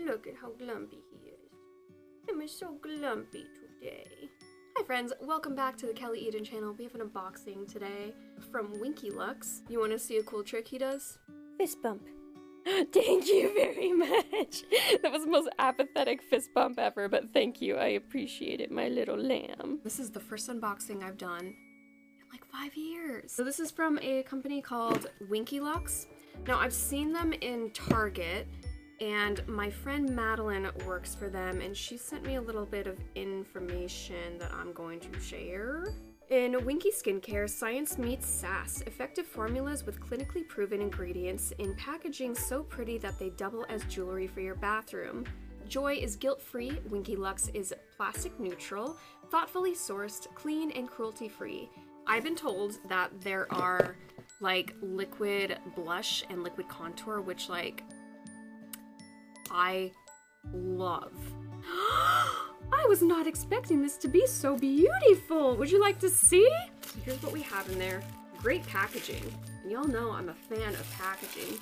Look at how glumpy he is. I'm so glumpy today. Hi friends, welcome back to the Kelly Eden channel. We have an unboxing today from Winky Lux. You want to see a cool trick he does? Fist bump. Thank you very much. That was the most apathetic fist bump ever, but thank you. I appreciate it, my little lamb. This is the first unboxing I've done in like 5 years. So this is from a company called Winky Lux. Now I've seen them in Target, and my friend Madeline works for them, and she sent me a little bit of information that I'm going to share. In Winky Skincare, science meets sass. Effective formulas with clinically proven ingredients in packaging so pretty that they double as jewelry for your bathroom. Joy is guilt-free, Winky Lux is plastic neutral, thoughtfully sourced, clean, and cruelty-free. I've been told that there are like liquid blush and liquid contour, which like I love. I was not expecting this to be so beautiful. Would you like to see? So here's what we have in there. Great packaging. Y'all know I'm a fan of packaging.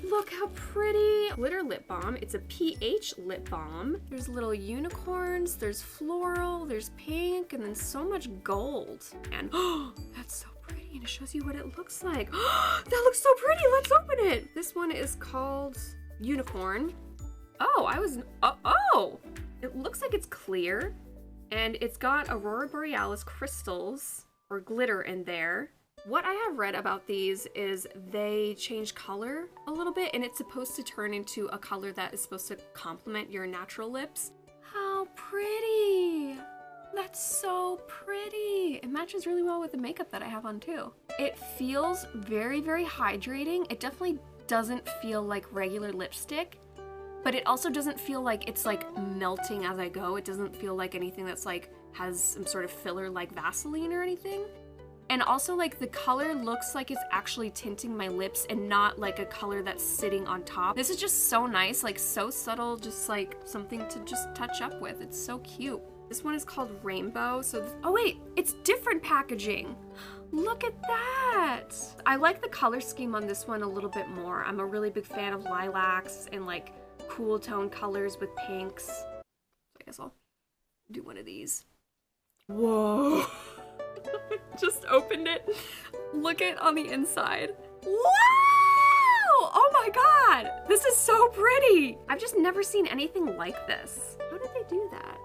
Look how pretty. Glitter lip balm. It's a pH lip balm. There's little unicorns, there's floral, there's pink, and then so much gold. And that's so pretty, and it shows you what it looks like. That looks so pretty. Let's open it. This one is called Unicorn. Oh, it looks like it's clear, and it's got Aurora Borealis crystals or glitter in there. What I have read about these is they change color a little bit, and it's supposed to turn into a color that is supposed to complement your natural lips. How pretty! That's so pretty! It matches really well with the makeup that I have on too. It feels very, very hydrating. It definitely doesn't feel like regular lipstick, but it also doesn't feel like it's like melting as I go. It doesn't feel like anything that's like has some sort of filler like Vaseline or anything. And also like the color looks like it's actually tinting my lips and not like a color that's sitting on top. This is just so nice, like so subtle, just like something to just touch up with. It's so cute. This one is called Rainbow. Oh wait, it's different packaging. Look at that. I like the color scheme on this one a little bit more. I'm a really big fan of lilacs and like cool tone colors with pinks. I guess I'll do one of these. Whoa. Just opened it. Look at on the inside. Wow! Oh my god! This is so pretty! I've just never seen anything like this. How did they do that?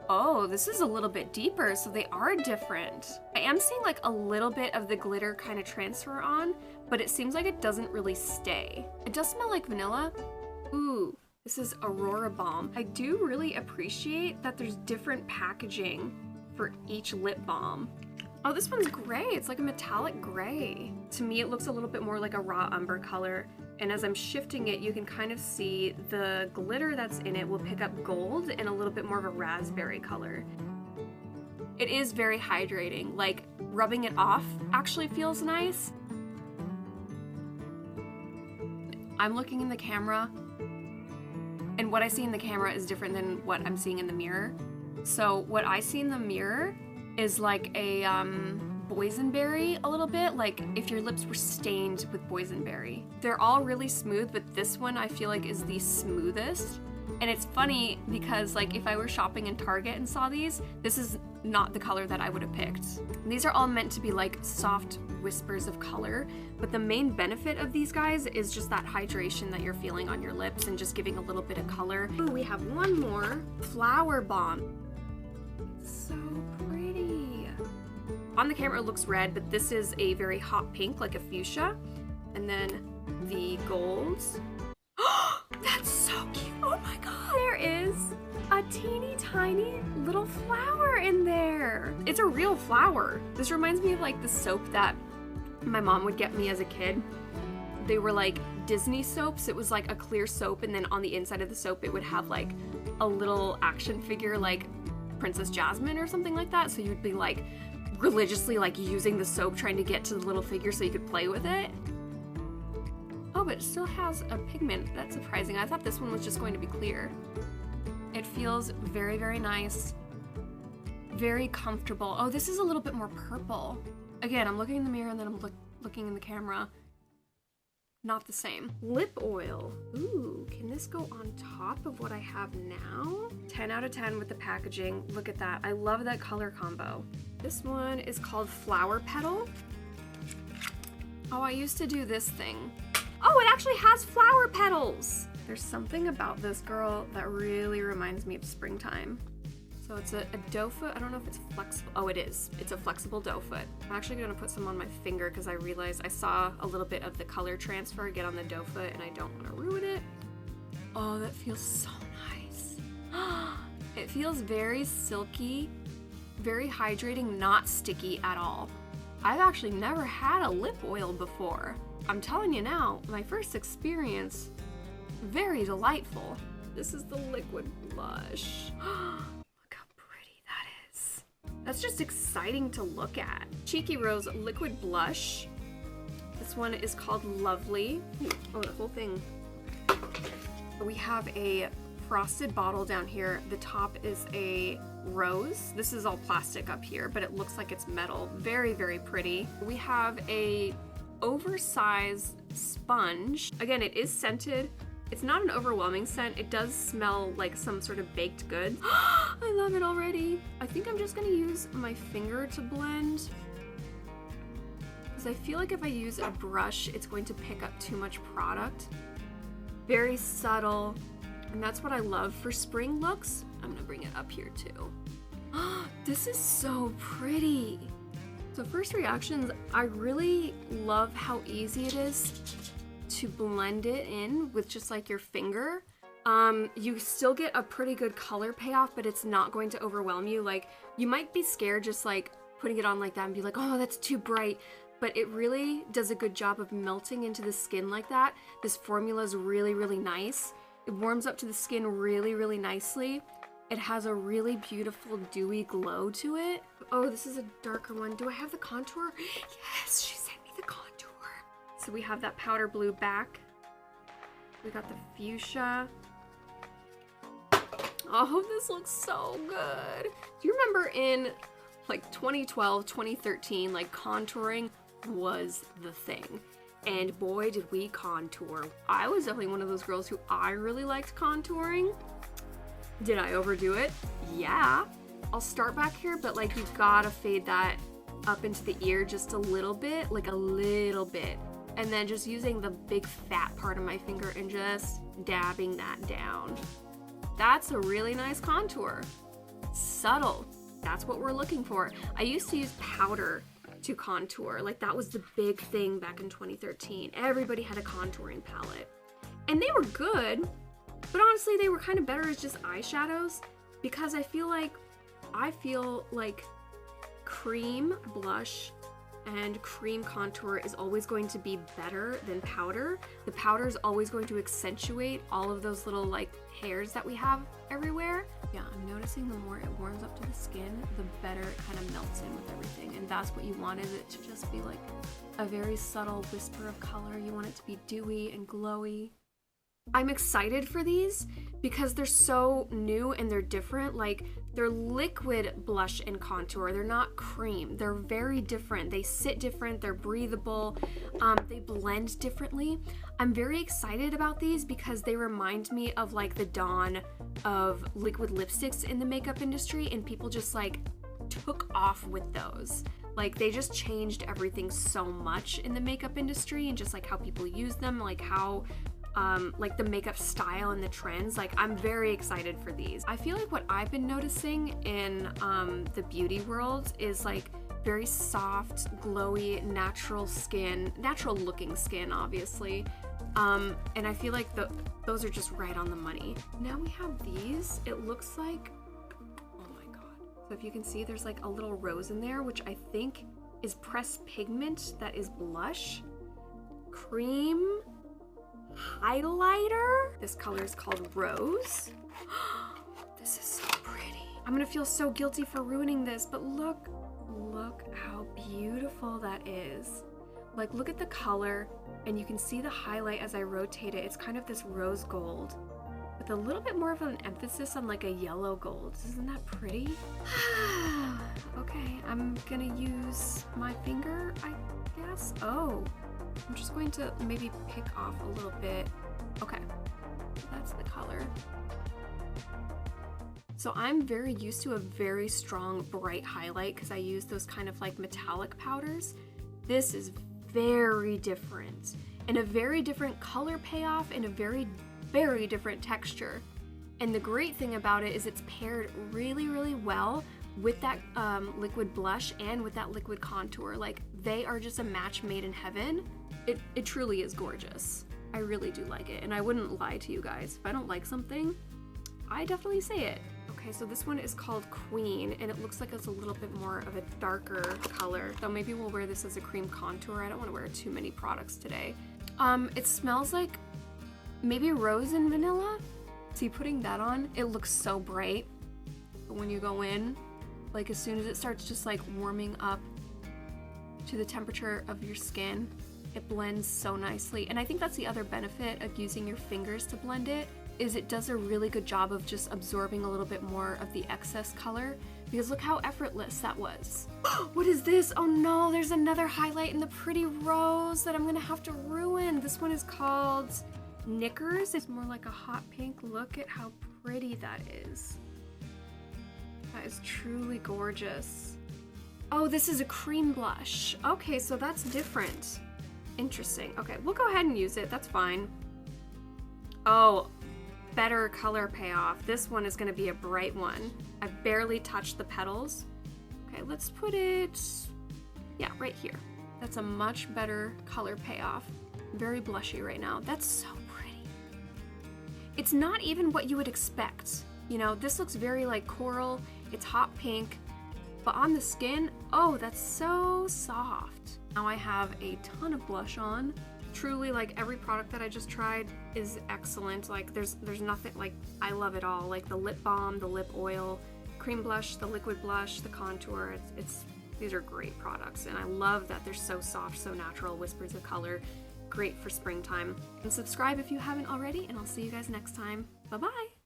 Oh, this is a little bit deeper, so they are different. I am seeing like a little bit of the glitter kind of transfer on, but it seems like it doesn't really stay. It does smell like vanilla. Ooh, this is Aurora Balm. I do really appreciate that there's different packaging for each lip balm. Oh, this one's gray. It's like a metallic gray. To me, it looks a little bit more like a raw umber color. And as I'm shifting it, you can kind of see the glitter that's in it will pick up gold and a little bit more of a raspberry color. It is very hydrating. Like, rubbing it off actually feels nice. I'm looking in the camera, and what I see in the camera is different than what I'm seeing in the mirror. So what I see in the mirror is like a boysenberry a little bit, like if your lips were stained with boysenberry. They're all really smooth, but this one I feel like is the smoothest. And it's funny because like if I were shopping in Target and saw these, this is not the color that I would have picked. And these are all meant to be like soft whispers of color, but the main benefit of these guys is just that hydration that you're feeling on your lips and just giving a little bit of color. Ooh, we have one more. Flower Bomb. So pretty. On the camera it looks red, but this is a very hot pink, like a fuchsia. And then the golds. That's so cute. Oh my god. There is a teeny tiny little flower in there. It's a real flower. This reminds me of like the soap that my mom would get me as a kid. They were like Disney soaps. It was like a clear soap, and then on the inside of the soap it would have like a little action figure like Princess Jasmine or something like that. So you'd be like religiously like using the soap trying to get to the little figure so you could play with it. Oh, but it still has a pigment. That's surprising. I thought this one was just going to be clear. It feels very, very nice. Very comfortable. Oh, this is a little bit more purple. Again, I'm looking in the mirror and then I'm looking in the camera. not the same. Lip oil. Ooh, can this go on top of what I have now? 10 out of 10 with the packaging. Look at that. I love that color combo. This one is called Flower Petal. Oh, I used to do this thing. Oh, it actually has flower petals. There's something about this, girl, that really reminds me of springtime. So it's a doe foot. I don't know if it's flexible. Oh, it is. It's a flexible doe foot. I'm actually gonna put some on my finger because I realized I saw a little bit of the color transfer get on the doe foot and I don't want to ruin it. Oh, that feels so nice. It feels very silky, very hydrating, not sticky at all. I've actually never had a lip oil before. I'm telling you now, my first experience, very delightful. This is the liquid blush. That's just exciting to look at. Cheeky Rose Liquid Blush. This one is called Lovely. Oh, the whole thing. We have a frosted bottle down here. The top is a rose. This is all plastic up here, but it looks like it's metal. Very, very pretty. We have a oversized sponge. Again, it is scented. It's not an overwhelming scent. It does smell like some sort of baked good. I love it already. I think I'm just gonna use my finger to blend, because I feel like if I use a brush, it's going to pick up too much product. Very subtle, and that's what I love for spring looks. I'm gonna bring it up here too. This is so pretty. So first reactions, I really love how easy it is to blend it in with just like your finger. You still get a pretty good color payoff, but it's not going to overwhelm you. Like, you might be scared just like putting it on like that and be like, oh, that's too bright. But it really does a good job of melting into the skin like that. This formula is really, really nice. It warms up to the skin really, really nicely. It has a really beautiful dewy glow to it. Oh, this is a darker one. Do I have the contour? Yes, she sent me the contour. So we have that powder blue back. We got the fuchsia. Oh, this looks so good. Do you remember in like 2012, 2013, like contouring was the thing. And boy, did we contour. I was definitely one of those girls who I really liked contouring. Did I overdo it? Yeah. I'll start back here, but like you gotta fade that up into the ear just a little bit, like a little bit. And then just using the big fat part of my finger and just dabbing that down. That's a really nice contour. Subtle. That's what we're looking for. I used to use powder to contour. Like, that was the big thing back in 2013. Everybody had a contouring palette. And they were good, but honestly, they were kind of better as just eyeshadows, because I feel like cream blush and cream contour is always going to be better than powder. The powder is always going to accentuate all of those little like hairs that we have everywhere. Yeah, I'm noticing the more it warms up to the skin, the better it kind of melts in with everything. And that's what you want, is it to just be like a very subtle whisper of color. You want it to be dewy and glowy. I'm excited for these because they're so new and they're different. Like, they're liquid blush and contour. They're not cream. They're very different. They sit different. They're breathable. They blend differently. I'm very excited about these because they remind me of like the dawn of liquid lipsticks in the makeup industry, and people just like took off with those. Like, they just changed everything so much in the makeup industry, and just like how people use them, like how like the makeup style and the trends. Like, I'm very excited for these. I feel like what I've been noticing in the beauty world is like very soft, glowy, natural skin, natural looking skin, obviously. And I feel like those are just right on the money. Now we have these. It looks like, oh my God. So if you can see, there's like a little rose in there, which I think is pressed pigment that is blush. Cream highlighter. This color is called Rose. This is so pretty. I'm gonna feel so guilty for ruining this, but look how beautiful that is. Like, look at the color, and you can see the highlight as I rotate it. It's kind of this rose gold with a little bit more of an emphasis on like a yellow gold. Isn't that pretty? Okay, I'm gonna use my finger, I guess. Oh, I'm just going to maybe pick off a little bit. Okay, that's the color. So I'm very used to a very strong, bright highlight because I use those kind of like metallic powders. This is very different, and a very different color payoff and a very, very different texture. And the great thing about it is it's paired really, really well with that liquid blush and with that liquid contour. Like, they are just a match made in heaven. It truly is gorgeous. I really do like it, and I wouldn't lie to you guys. If I don't like something, I definitely say it. Okay, so this one is called Queen, and it looks like it's a little bit more of a darker color. So maybe we'll wear this as a cream contour. I don't want to wear too many products today. It smells like maybe rose and vanilla. See, putting that on, it looks so bright. But when you go in, like as soon as it starts just like warming up to the temperature of your skin, it blends so nicely. And I think that's the other benefit of using your fingers to blend it, is it does a really good job of just absorbing a little bit more of the excess color, because look how effortless that was. What is this? Oh no, there's another highlight in the pretty rose that I'm gonna have to ruin. This one is called Knickers. It's more like a hot pink. Look at how pretty that is. That is truly gorgeous. Oh, this is a cream blush. Okay, so that's different. Interesting. Okay, we'll go ahead and use it. That's fine. Oh, better color payoff. This one is going to be a bright one. I've barely touched the petals. Okay, let's put it, yeah, right here. That's a much better color payoff. Very blushy right now. That's so pretty. It's not even what you would expect. You know, this looks very like coral. It's hot pink, but on the skin, oh, that's so soft. Now I have a ton of blush on. Truly, like, every product that I just tried is excellent. Like, there's nothing, like, I love it all. Like the lip balm, the lip oil, cream blush, the liquid blush, the contour. These are great products, and I love that they're so soft, so natural, whispers of color. Great for springtime. And subscribe if you haven't already, and I'll see you guys next time. Bye-bye.